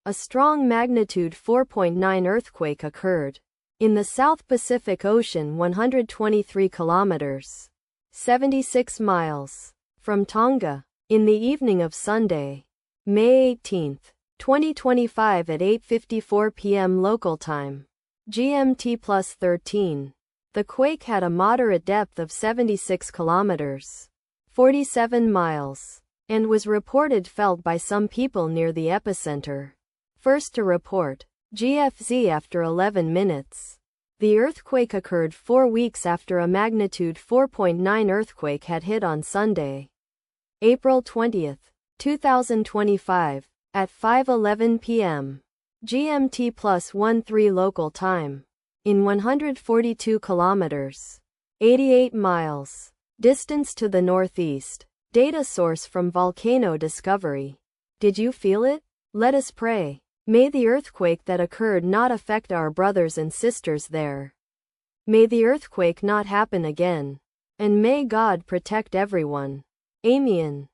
A strong magnitude 4.9 earthquake occurred in the South Pacific Ocean 123 kilometers, 76 miles from Tonga in the evening of Sunday, May 18, 2025 at 8:54 p.m. local time, GMT plus 13. The quake had a moderate depth of 76 kilometers, 47 miles, and was reported felt by some people near the epicenter. First to report, GFZ after 11 minutes. The earthquake occurred 4 weeks after a magnitude 4.9 earthquake had hit on Sunday, April 20, 2025, at 5:11 p.m. GMT plus 13 local time, in 142 kilometers, 88 miles, distance to the northeast. Data source from Volcano Discovery. Did you feel it? Let us pray. May the earthquake that occurred not affect our brothers and sisters there. May the earthquake not happen again. And may God protect everyone. Amen.